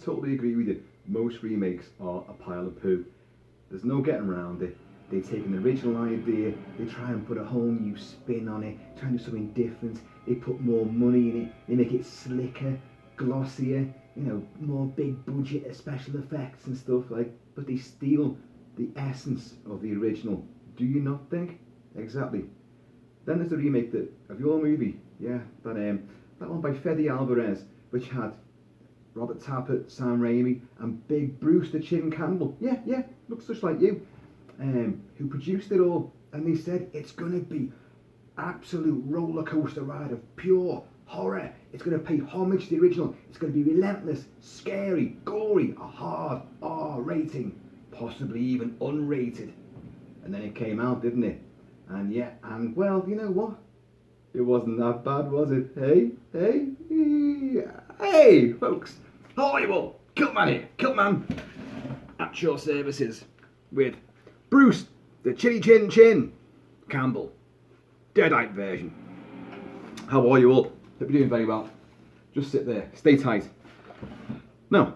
Totally agree with you. Most remakes are a pile of poo. There's no getting around it. They take an original idea, they try and put a whole new spin on it, try and do something different. They put more money in it, they make it slicker, glossier, more big budget special effects and stuff like. But they steal the essence of the original. Do you not think? Exactly. Then there's the remake of your movie, yeah, that one by Fede Alvarez, which had Robert Tappert, Sam Raimi, and Big Bruce the Chin Campbell. Yeah, looks just like you. Who produced it all, and they said it's gonna be absolute roller coaster ride of pure horror. It's gonna pay homage to the original. It's gonna be relentless, scary, gory, a hard R rating, possibly even unrated. And then it came out, didn't it? And well, you know what? It wasn't that bad, was it? Hey, folks! Horrible! Kilt-Man here, Kilt-Man at your services with Bruce, the Chin Campbell, Deadite version. How are you all? Hope you're doing very well. Just sit there, stay tight. Now,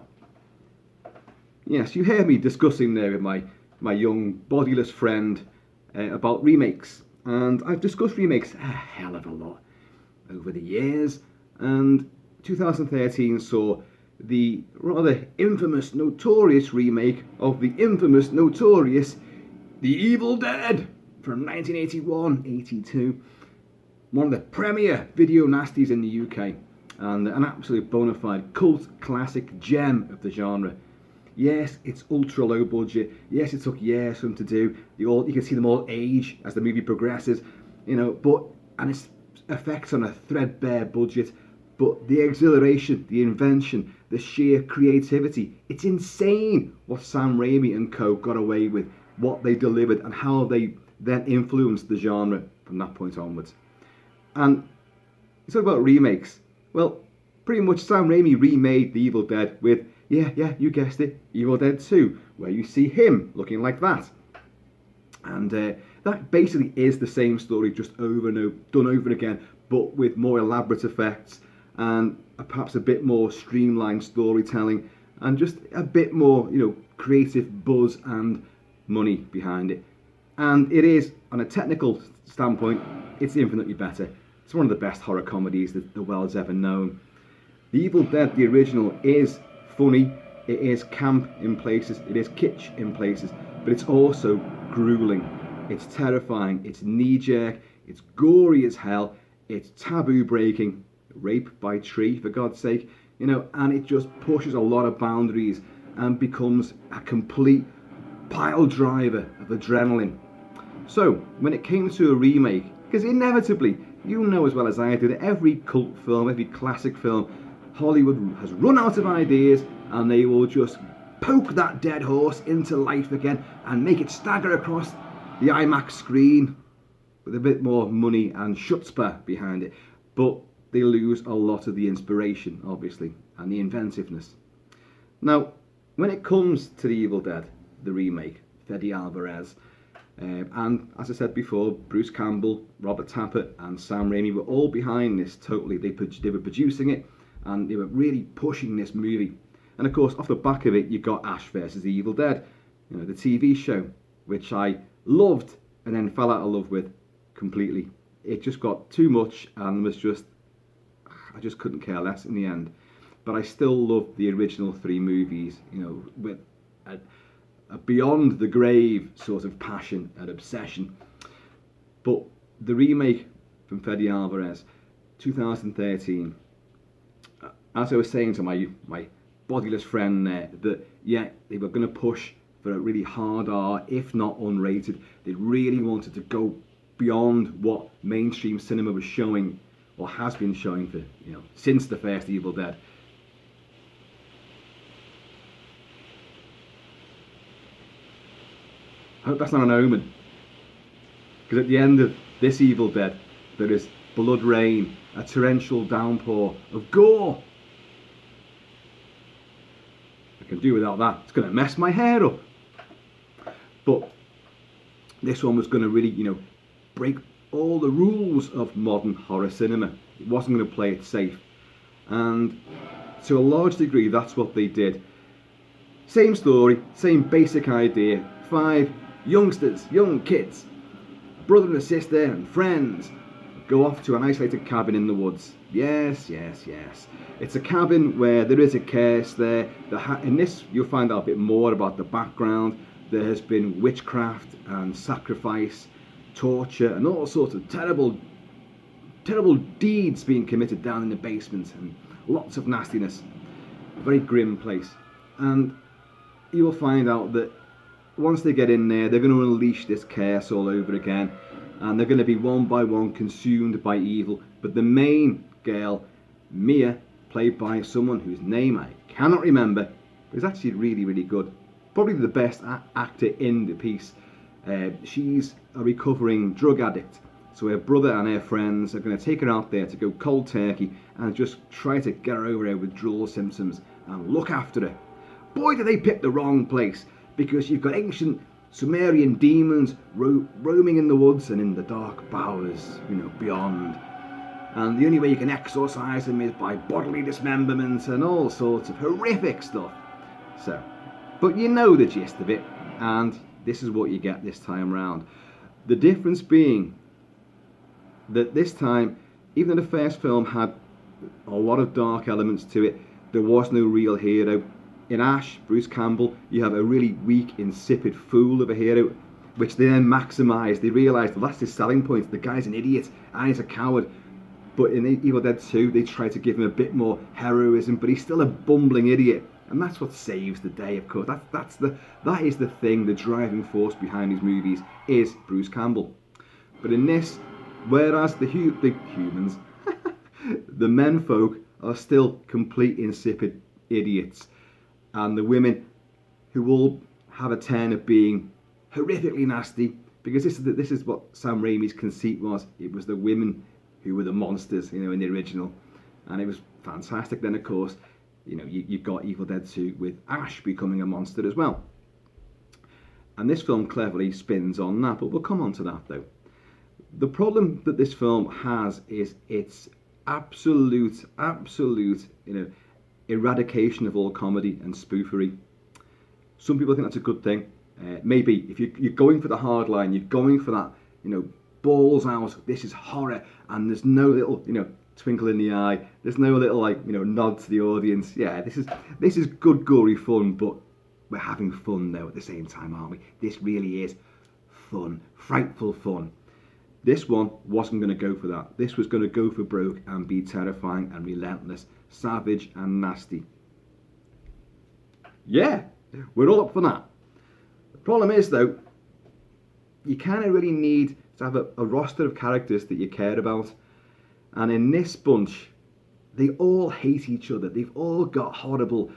yes, you heard me discussing there with my young bodiless friend about remakes, and I've discussed remakes a hell of a lot over the years, and 2013 saw the rather infamous, notorious remake of the infamous, notorious The Evil Dead from 1981-82. One of the premier video nasties in the UK, and an absolute bona fide cult classic gem of the genre. Yes, it's ultra low budget. Yes, it took years for them to do. You can see them all age as the movie progresses, and its effects on a threadbare budget. But the exhilaration, the invention, the sheer creativity, it's insane what Sam Raimi and co got away with, what they delivered, and how they then influenced the genre from that point onwards. And you talk about remakes. Well, pretty much Sam Raimi remade The Evil Dead with, yeah, you guessed it, Evil Dead 2, where you see him looking like that. And that basically is the same story, just done over again, but with more elaborate effects and perhaps a bit more streamlined storytelling and just a bit more, creative buzz and money behind it. And it is, on a technical standpoint, it's infinitely better. It's one of the best horror comedies that the world's ever known. The Evil Dead, the original, is funny, it is camp in places, it is kitsch in places, but it's also gruelling. It's terrifying, it's knee-jerk, it's gory as hell, it's taboo breaking, rape by tree for God's sake, and it just pushes a lot of boundaries and becomes a complete pile driver of adrenaline. So when it came to a remake, because inevitably, you know as well as I do that every cult film, every classic film, Hollywood has run out of ideas and they will just poke that dead horse into life again and make it stagger across the IMAX screen with a bit more money and chutzpah behind it. But they lose a lot of the inspiration, obviously, and the inventiveness. Now, when it comes to The Evil Dead, the remake, Fede Alvarez, and as I said before, Bruce Campbell, Robert Tappert and Sam Raimi were all behind this totally. They were producing it and they were really pushing this movie. And of course, off the back of it, you got Ash versus the Evil Dead, the TV show, which I loved and then fell out of love with completely. It just got too much and I just couldn't care less in the end. But I still love the original three movies, with a beyond the grave sort of passion and obsession. But the remake from Fede Alvarez, 2013, as I was saying to my bodiless friend there, that they were going to push for a really hard R, if not unrated. They really wanted to go beyond what mainstream cinema was showing, or has been showing for, since the first Evil Dead. I hope that's not an omen. Because at the end of this Evil Dead, there is blood rain, a torrential downpour of gore. I can do without that. It's going to mess my hair up. But this one was going to really, break all the rules of modern horror cinema. It wasn't going to play it safe. And To a large degree, that's what they did. Same story, same basic idea. 5 youngsters, young kids, brother and sister and friends, go off to an isolated cabin in the woods. Yes, yes, yes. It's a cabin where there is a curse there. In this, you'll find out a bit more about the background. There has been witchcraft and sacrifice, torture, and all sorts of terrible deeds being committed down in the basement, and lots of nastiness. A very grim place. And you will find out that once they get in there, they're going to unleash this curse all over again, and they're going to be one by one consumed by evil. But the main girl, Mia, played by someone whose name I cannot remember, but is actually really, really good. Probably the best actor in the piece. She's a recovering drug addict. So her brother and her friends are going to take her out there to go cold turkey and just try to get her over her withdrawal symptoms and look after her. Boy, did they pick the wrong place, because you've got ancient Sumerian demons roaming in the woods and in the dark bowers, beyond. And the only way you can exorcise them is by bodily dismemberment and all sorts of horrific stuff. So, but you know the gist of it, and this is what you get this time round. The difference being that this time, even though the first film had a lot of dark elements to it, there was no real hero. In Ash, Bruce Campbell, you have a really weak, insipid fool of a hero, which they then maximise. They realise, well, that's his selling point. The guy's an idiot and he's a coward. But in Evil Dead 2, they try to give him a bit more heroism, but he's still a bumbling idiot. And that's what saves the day, of course. That is the thing, the driving force behind these movies is Bruce Campbell. But in this, whereas the humans, the menfolk are still complete insipid idiots, and the women, who all have a turn of being horrifically nasty, because this is what Sam Raimi's conceit was. It was the women who were the monsters, in the original, and it was fantastic. Then, of course, you've got Evil Dead 2 with Ash becoming a monster as well. And this film cleverly spins on that, but we'll come on to that though. The problem that this film has is its absolute, eradication of all comedy and spoofery. Some people think that's a good thing. Maybe if you're going for the hard line, you're going for that, balls out, this is horror, and there's no little, twinkle in the eye. There's no little nod to the audience. Yeah, this is good gory fun, but we're having fun though at the same time, aren't we? This really is fun, frightful fun. This one wasn't going to go for that. This was going to go for broke and be terrifying and relentless, savage and nasty. Yeah, we're all up for that. The problem is though, you kind of really need to have a roster of characters that you care about. And in this bunch, they all hate each other. They've all got horrible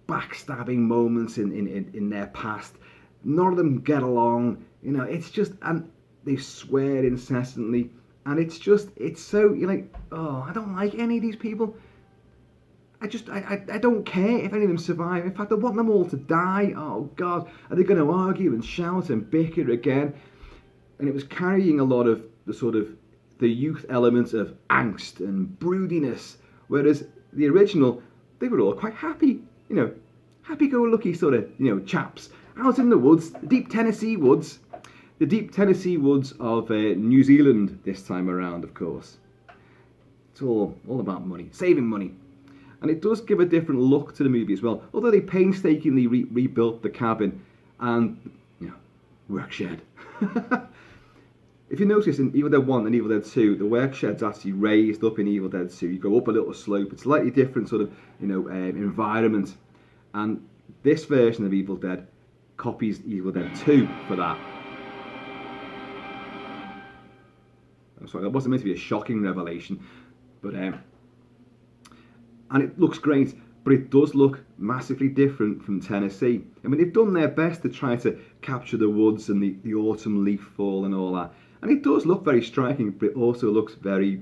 backstabbing moments in their past. None of them get along. It's just, and they swear incessantly. And it's so, you're like, oh, I don't like any of these people. I don't care if any of them survive. In fact, I want them all to die. Oh, God. Are they going to argue and shout and bicker again? And it was carrying a lot of the youth elements of angst and broodiness. Whereas the original, they were all quite happy, happy-go-lucky sort of, chaps out in the woods, the deep Tennessee woods of New Zealand this time around, of course. It's all about money, saving money. And it does give a different look to the movie as well. Although they painstakingly rebuilt the cabin and, work shed. If you notice in Evil Dead 1 and Evil Dead 2, the work shed's actually raised up in Evil Dead 2. You go up a little slope. It's a slightly different sort of, environment. And this version of Evil Dead copies Evil Dead 2 for that. I'm sorry, that wasn't meant to be a shocking revelation, but and it looks great, but it does look massively different from Tennessee. I mean, they've done their best to try to capture the woods and the autumn leaf fall and all that. And it does look very striking, but it also looks very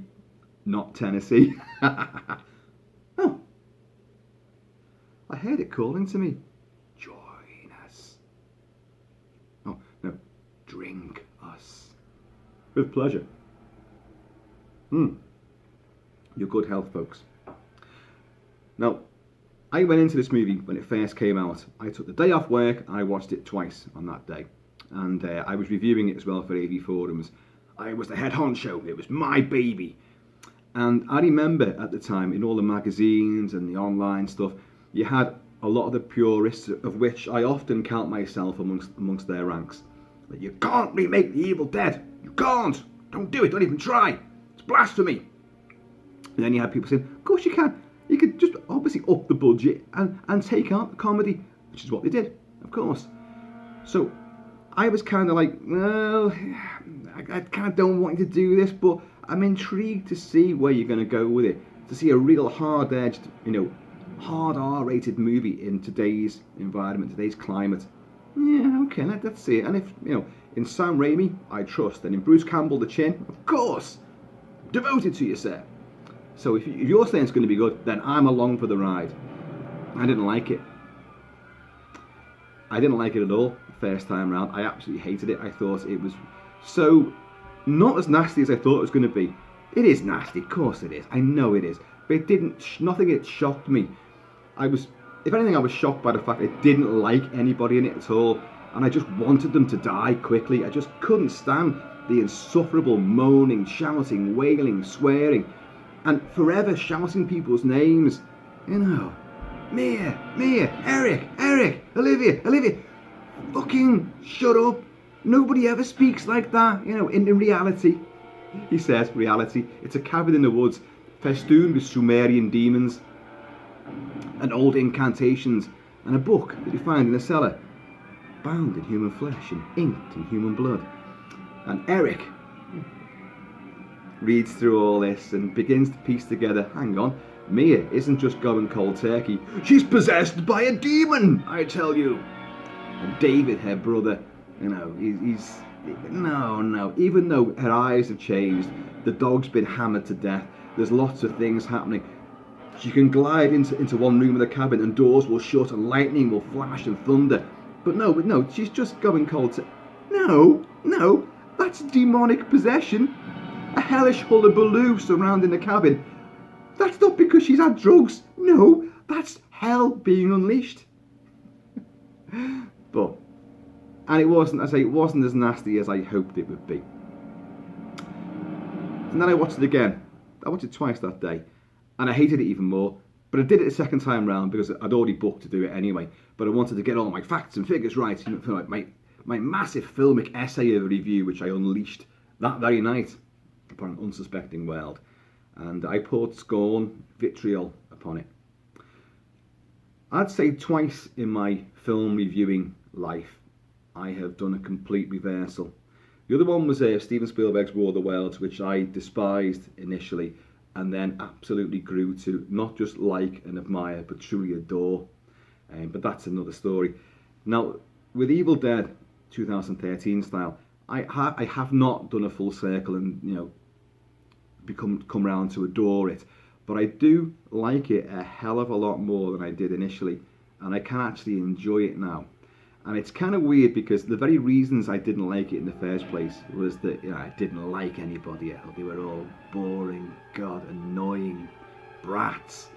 not Tennessee. Oh, I heard it calling to me. Join us. Oh, no, drink us. With pleasure. Your good health, folks. Now, I went into this movie when it first came out. I took the day off work and I watched it twice on that day. And I was reviewing it as well for AV Forums. I was the head honcho. It was my baby. And I remember at the time, in all the magazines and the online stuff, you had a lot of the purists, of which I often count myself amongst their ranks. That you can't remake The Evil Dead. You can't. Don't do it. Don't even try. It's blasphemy. And then you had people saying, of course you can. You could just obviously up the budget and take out the comedy, which is what they did, of course. So I was kind of like, well, I kind of don't want you to do this, but I'm intrigued to see where you're going to go with it. To see a real hard-edged, hard R-rated movie in today's environment, today's climate. Yeah, okay, let's see it. And if, in Sam Raimi, I trust, and in Bruce Campbell, the Chin, of course, devoted to you, sir. So if you're saying it's going to be good, then I'm along for the ride. I didn't like it. I didn't like it at all the first time around. I absolutely hated it. I thought it was so not as nasty as I thought it was going to be. It is nasty, of course it is. I know it is. But it didn't, nothing it shocked me. If anything, I was shocked by the fact I didn't like anybody in it at all. And I just wanted them to die quickly. I just couldn't stand the insufferable moaning, shouting, wailing, swearing, and forever shouting people's names. Mia, Eric, Olivia. Fucking shut up. Nobody ever speaks like that. In reality, he says, reality, it's a cabin in the woods, festooned with Sumerian demons and old incantations, and a book that you find in a cellar, bound in human flesh and inked in human blood. And Eric reads through all this and begins to piece together, hang on, Mia isn't just going cold turkey, she's possessed by a demon, I tell you. And David, her brother, he's no, even though her eyes have changed, the dog's been hammered to death, there's lots of things happening. She can glide into one room of the cabin and doors will shut and lightning will flash and thunder. But no, she's just going cold turkey. No, that's demonic possession. A hellish hullabaloo surrounding the cabin. That's not because she's had drugs. No, that's hell being unleashed. And it wasn't as nasty as I hoped it would be. And then I watched it again. I watched it twice that day, and I hated it even more. But I did it a second time round because I'd already booked to do it anyway. But I wanted to get all my facts and figures right, for my massive filmic essay of a review, which I unleashed that very night upon an unsuspecting world. And I poured scorn, vitriol upon it. I'd say twice in my film reviewing life, I have done a complete reversal. The other one was Steven Spielberg's War of the Worlds, which I despised initially, and then absolutely grew to not just like and admire, but truly adore. But that's another story. Now, with Evil Dead 2013 style, I have not done a full circle and come round to adore it, but I do like it a hell of a lot more than I did initially, and I can actually enjoy it now. And it's kind of weird because the very reasons I didn't like it in the first place was that I didn't like anybody else. They were all boring, annoying brats,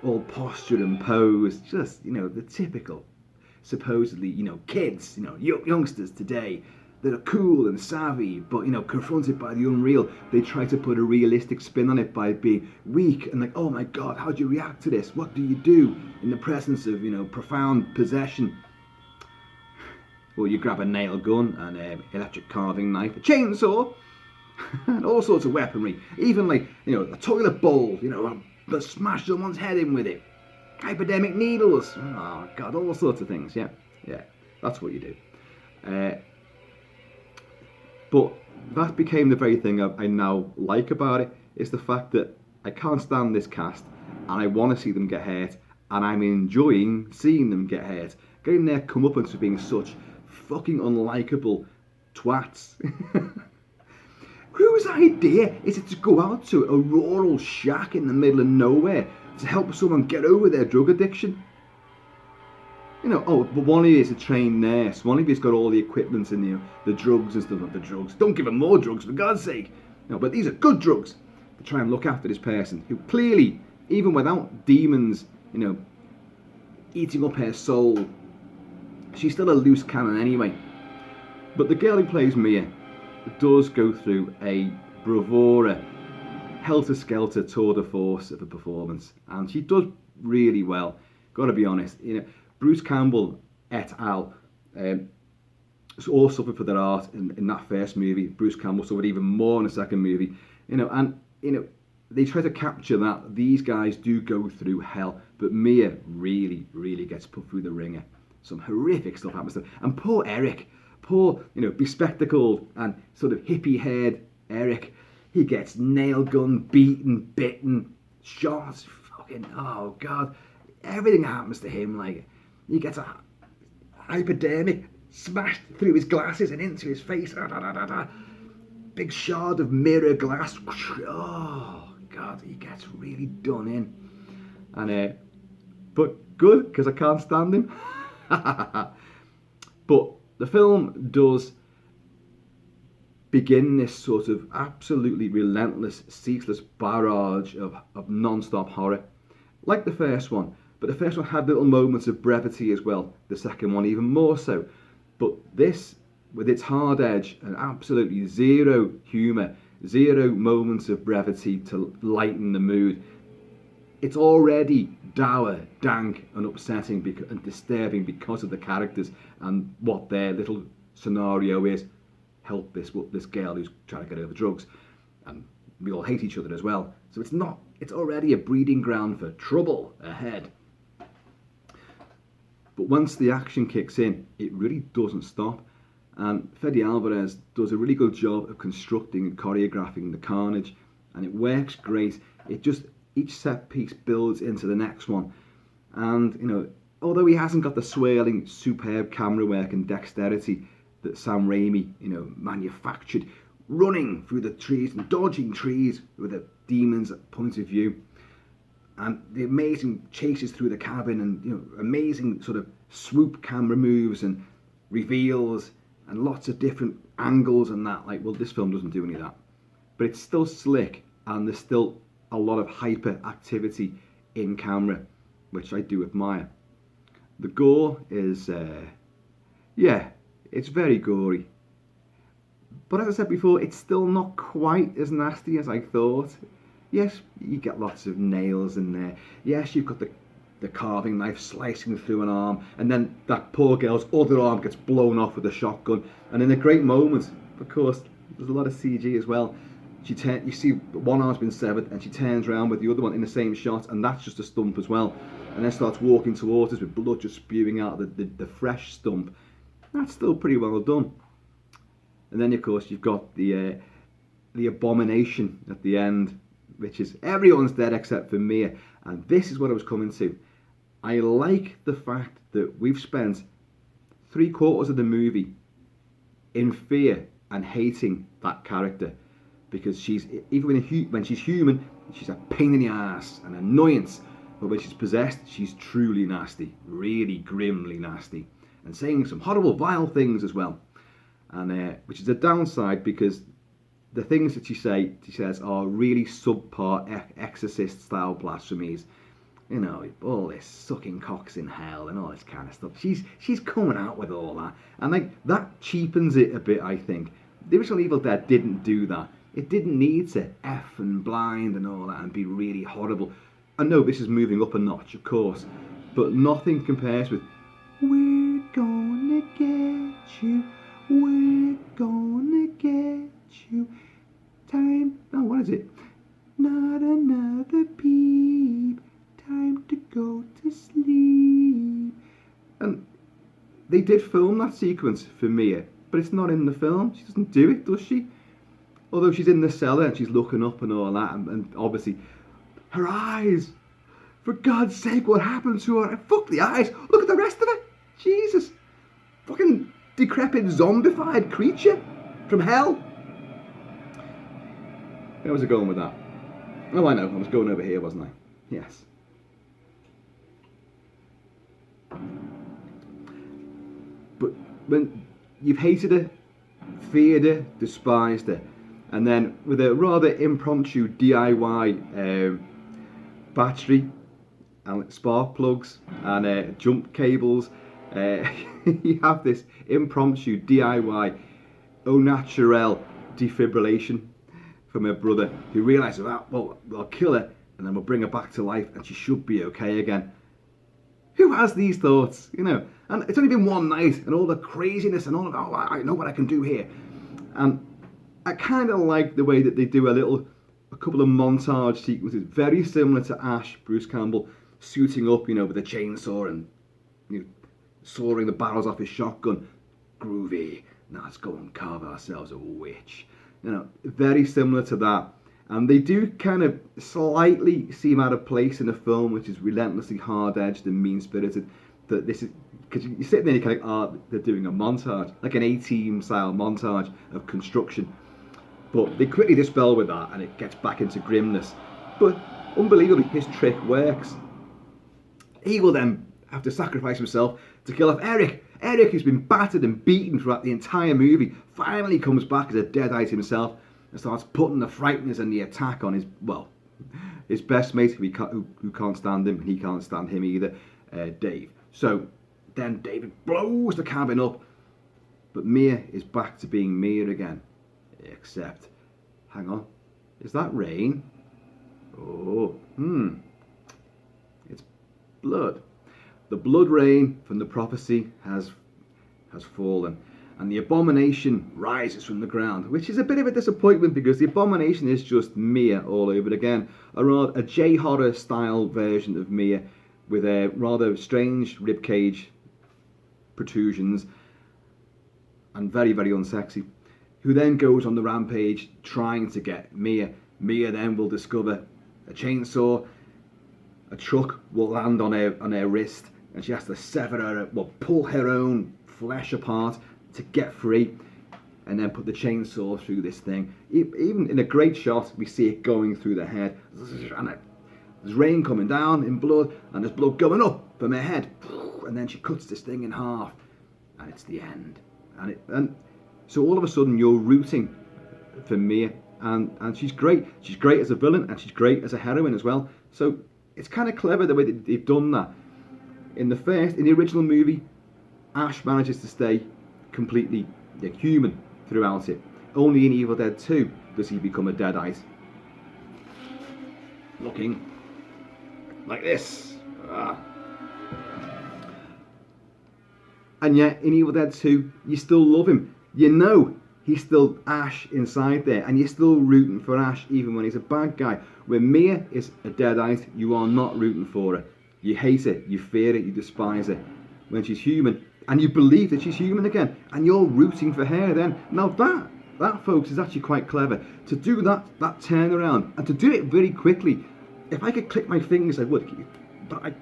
all posture and pose, just the typical, supposedly kids, youngsters today that are cool and savvy, but confronted by the unreal, they try to put a realistic spin on it by being weak and like, oh my god, how do you react to this? What do you do in the presence of profound possession? Well, you grab a nail gun, an electric carving knife, a chainsaw, and all sorts of weaponry. Even like, a toilet bowl, but smash someone's head in with it. Hypodermic needles. Oh, God, all sorts of things, yeah, that's what you do. But that became the very thing I now like about it, is the fact that I can't stand this cast, and I want to see them get hurt, and I'm enjoying seeing them get hurt. Getting their comeuppance for being such fucking unlikable twats. Whose idea is it to go out to a rural shack in the middle of nowhere to help someone get over their drug addiction? But one of you is a trained nurse. One of you's got all the equipment and the drugs and stuff. Not the drugs. Don't give them more drugs, for God's sake. But these are good drugs to try and look after this person who clearly even without demons, eating up her soul, she's still a loose cannon anyway. But the girl who plays Mia does go through a bravura, helter-skelter tour de force of a performance, and she does really well. Gotta be honest, Bruce Campbell et al. All suffered for their art in that first movie. Bruce Campbell suffered even more in the second movie, they try to capture that. These guys do go through hell, but Mia really, really gets put through the ringer. Some horrific stuff happens to her. And poor Eric, bespectacled and sort of hippie-haired Eric, he gets nail gun, beaten, bitten, shot, fucking, oh God. Everything happens to him, like, he gets a hypodermic smashed through his glasses and into his face. Big shard of mirror glass. Oh God, he gets really done in. And but good, because I can't stand him. But the film does begin this sort of absolutely relentless, ceaseless barrage of non-stop horror, like the first one. But the first one had little moments of brevity as well. The second one even more so. But this, with its hard edge and absolutely zero humour, zero moments of brevity to lighten the mood, it's already dour, dank and upsetting and disturbing because of the characters and what their little scenario is. Help this girl who's trying to get over drugs, and we all hate each other as well. So it's already a breeding ground for trouble ahead. But once the action kicks in, it really doesn't stop. And Fede Alvarez does a really good job of constructing and choreographing the carnage, and it works great. Each set piece builds into the next one. And, although he hasn't got the swirling, superb camera work and dexterity that Sam Raimi, manufactured, running through the trees and dodging trees with the demon's point of view, and the amazing chases through the cabin, and amazing sort of swoop camera moves and reveals and lots of different angles and that. This film doesn't do any of that, but it's still slick, and there's still a lot of hyper activity in camera, which I do admire. The gore is, it's very gory. But as I said before, it's still not quite as nasty as I thought. Yes, you get lots of nails in there. Yes, you've got the carving knife slicing through an arm, and then that poor girl's other arm gets blown off with a shotgun. And in a great moment, of course, there's a lot of CG as well. You see one arm's been severed, and she turns around with the other one in the same shot, and that's just a stump as well. And then starts walking towards us with blood just spewing out of the fresh stump. That's still pretty well done. And then, of course, you've got the abomination at the end, which is everyone's dead except for Mia. And this is what I was coming to. I like the fact that we've spent 3/4 of the movie in fear and hating that character, because she's, even when she's human, she's a pain in the ass, an annoyance. But when she's possessed, she's truly nasty, really grimly nasty, and saying some horrible, vile things as well. And which is a downside, because the things that she says are really subpar exorcist-style blasphemies. All this sucking cocks in hell and all this kind of stuff. She's coming out with all that, and that cheapens it a bit, I think. The original Evil Dead didn't do that. It didn't need to F and blind and all that and be really horrible. I know this is moving up a notch, of course, but nothing compares with "We're gonna get you, we're gonna get you, time," oh, what is it? "Not another peep, time to go to sleep." And they did film that sequence for Mia, but it's not in the film. She doesn't do it, does she? Although she's in the cellar and she's looking up and all that, and obviously her eyes. For God's sake, what happened to her? Fuck the eyes. Look at the rest of it. Jesus. Fucking decrepit, zombified creature from hell. Where was I going with that? Oh, I know. I was going over here, wasn't I? Yes. But when you've hated her, feared her, despised her, and then with a rather impromptu DIY battery and spark plugs and jump cables. You have this impromptu DIY au naturel defibrillation from her brother, who realises that, well, I'll kill her and then we'll bring her back to life and she should be okay again. Who has these thoughts, you know? And it's only been one night and all the craziness and all of, oh, I know what I can do here. And I kind of like the way that they do a couple of montage sequences, very similar to Ash, Bruce Campbell, suiting up, you know, with a chainsaw and, you know, sawing the barrels off his shotgun. Groovy. Now let's go and carve ourselves a witch. You know, very similar to that. And they do kind of slightly seem out of place in a film which is relentlessly hard-edged and mean-spirited. That this is, because you sit there and you're kind of, they're doing a montage, like an A-Team style montage of construction. But they quickly dispel with that and it gets back into grimness. But unbelievably, his trick works. He will then have to sacrifice himself to kill off Eric. Eric, who's been battered and beaten throughout the entire movie, finally comes back as a Deadite himself and starts putting the frighteners and the attack on his best mate who can't stand him, and he can't stand him either, Dave. So then David blows the cabin up, but Mia is back to being Mia again. Except, hang on, is that rain? Oh, it's blood. The blood rain from the prophecy has fallen, and the abomination rises from the ground, which is a bit of a disappointment because the abomination is just Mia all over again, a J-horror style version of Mia with a rather strange ribcage protrusions and very, very unsexy, who then goes on the rampage trying to get Mia. Mia then will discover a chainsaw, a truck will land on her wrist, and she has to pull her own flesh apart to get free, and then put the chainsaw through this thing. Even in a great shot, we see it going through the head, and there's rain coming down in blood, and there's blood going up from her head, and then she cuts this thing in half, and it's the end. And so all of a sudden you're rooting for Mia, and she's great. She's great as a villain, and she's great as a heroine as well. So it's kind of clever the way that they've done that. In the original movie, Ash manages to stay completely human throughout it. Only in Evil Dead 2 does he become a Deadite, looking like this. And yet in Evil Dead 2, you still love him. You know he's still Ash inside there, and you're still rooting for Ash even when he's a bad guy. When Mia is a Deadite, you are not rooting for her. You hate her, you fear it, you despise her. When she's human, and you believe that she's human again, and you're rooting for her then. Now that folks is actually quite clever. To do that turnaround, and to do it very quickly. If I could click my fingers I would, but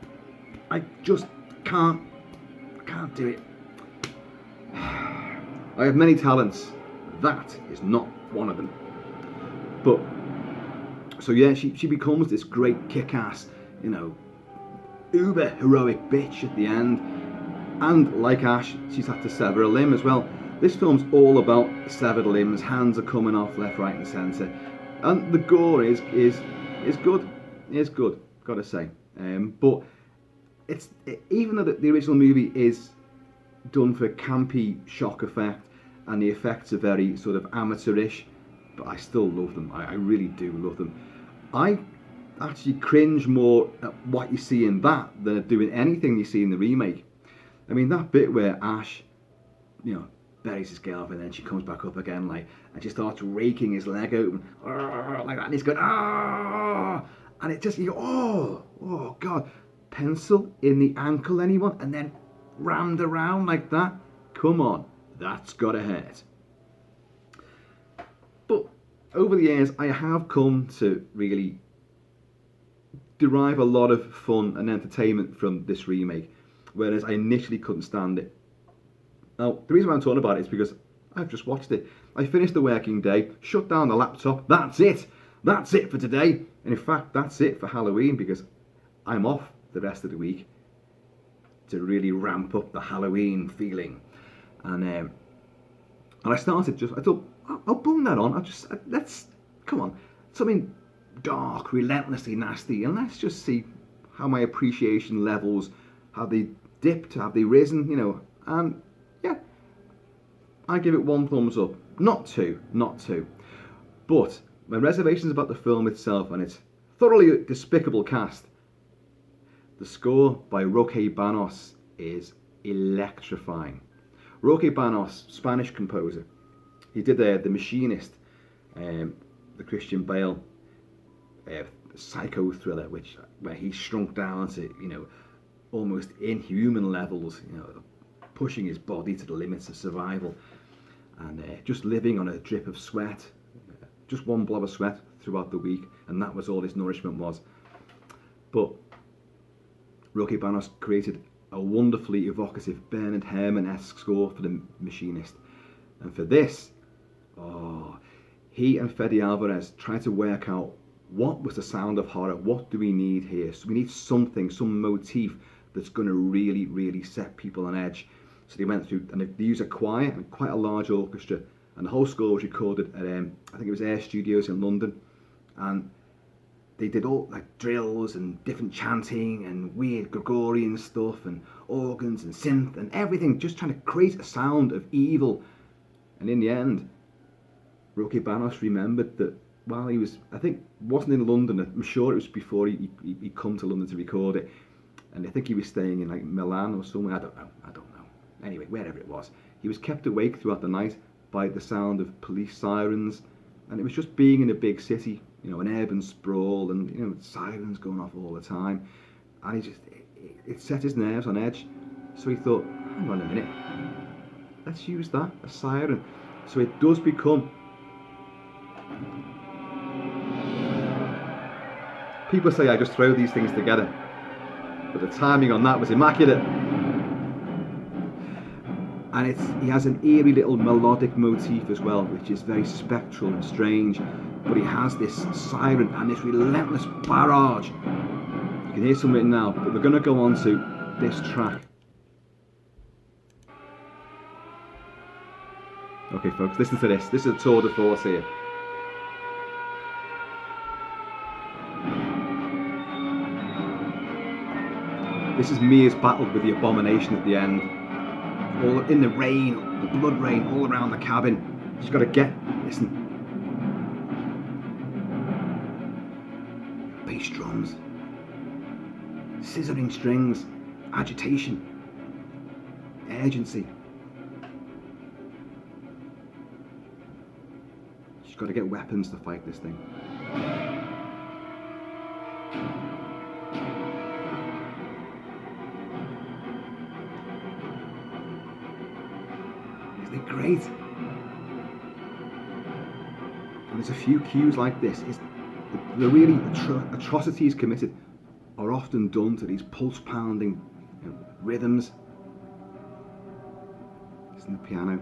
I just can't do it. I have many talents. That is not one of them. But, so yeah, she becomes this great kick-ass, uber heroic bitch at the end. And like Ash, she's had to sever a limb as well. This film's all about severed limbs. Hands are coming off left, right and centre. And the gore is good. It's good, gotta say. But even though the original movie is done for campy shock effect, and the effects are very sort of amateurish, but I still love them. I really do love them. I actually cringe more at what you see in that than at doing anything you see in the remake. I mean, that bit where Ash, buries his girlfriend, and then she comes back up again, and she starts raking his leg open, like that, and he's going, and it just, you go, oh God, pencil in the ankle, anyone? And then rammed around like that? Come on, that's gotta hurt. But over the years, I have come to really derive a lot of fun and entertainment from this remake, whereas I initially couldn't stand it. Now, the reason why I'm talking about it is because I've just watched it. I finished the working day, shut down the laptop, that's it for today. And in fact, that's it for Halloween, because I'm off the rest of the week to really ramp up the Halloween feeling. And I started I thought, I'll bung that on. Come on, something dark, relentlessly nasty, and let's just see how my appreciation levels, have they dipped, have they risen, you know, and yeah, I give it 1 thumbs up, not two, but my reservations about the film itself and its thoroughly despicable cast. The score by Roque Banos is electrifying. Roque Banos, Spanish composer, he did The Machinist, the Christian Bale psycho thriller, where he shrunk down to, you know, almost inhuman levels, you know, pushing his body to the limits of survival, and just living on a drip of sweat, just one blob of sweat throughout the week, and that was all his nourishment was. But Roque Banos created a wonderfully evocative Bernard Herrmann-esque score for The Machinist, and for this, he and Fede Alvarez tried to work out what was the sound of horror, what do we need here. So we need something, some motif that's going to really, really set people on edge. So they went through, and they used a choir and quite a large orchestra, and the whole score was recorded at, I think it was Air Studios in London, and they did all like drills and different chanting and weird Gregorian stuff and organs and synth and everything, just trying to create a sound of evil. And in the end, Roque Banos remembered that while he was, I think, wasn't in London, I'm sure it was before he'd come to London to record it, and I think he was staying in like Milan or somewhere, I don't know. Anyway, wherever it was, he was kept awake throughout the night by the sound of police sirens, and it was just being in a big city, you know, an urban sprawl, and, you know, sirens going off all the time, and it set his nerves on edge. So he thought, hang on a minute, let's use that, a siren. So it does become, people say I just throw these things together, but the timing on that was immaculate. And he has an eerie little melodic motif as well, which is very spectral and strange, but he has this siren and this relentless barrage. You can hear some of it now, but we're going to go on to this track. Okay folks, listen to this. This is a tour de force here. This is Mia's battle with the abomination at the end. All in the rain, the blood rain, all around the cabin. She's got to listen. Bass drums, scissoring strings, agitation, urgency. She's got to get weapons to fight this thing. Isn't it great? And there's a few cues like this. The really atrocities committed are often done to these pulse-pounding, you know, rhythms. Listen to the piano.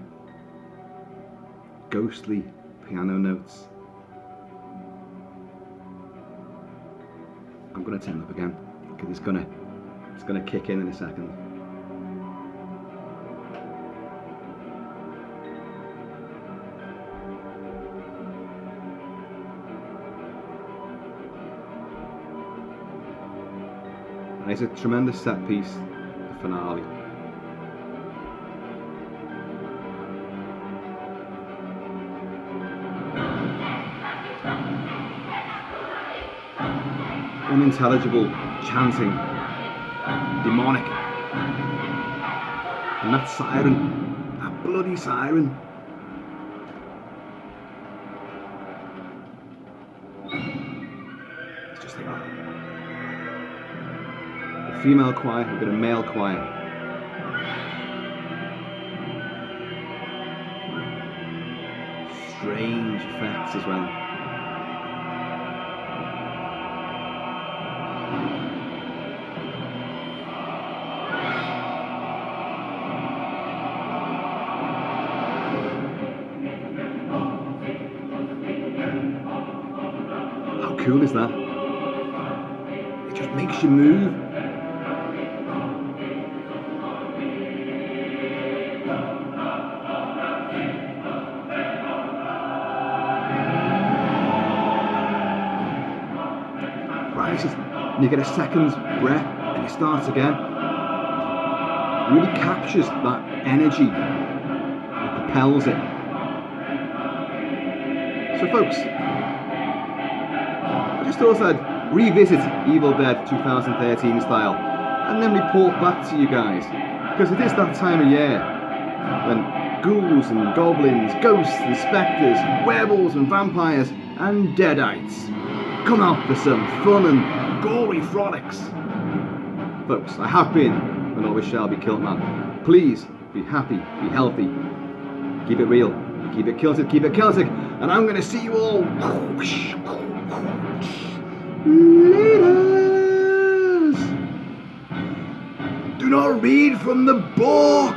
Ghostly piano notes. I'm going to turn it up again because it's going to kick in a second. And it's a tremendous set piece, the finale. Unintelligible chanting, demonic, and that siren, that bloody siren. It's just like that. A female choir, we've got a male choir. Strange effects as well. How cool is that? It just makes you move. and you get a second's breath and it starts again. It really captures that energy that propels it. So folks, I just thought I'd revisit Evil Dead 2013 style and then report back to you guys, because it is that time of year when ghouls and goblins, ghosts and spectres, werewolves and vampires and deadites come out for some fun and gory frolics. Folks, I have been and always shall be Kilt-Man. Please be happy, be healthy, keep it real, keep it kilted, keep it Celtic, and I'm going to see you all later. Do not read from the book.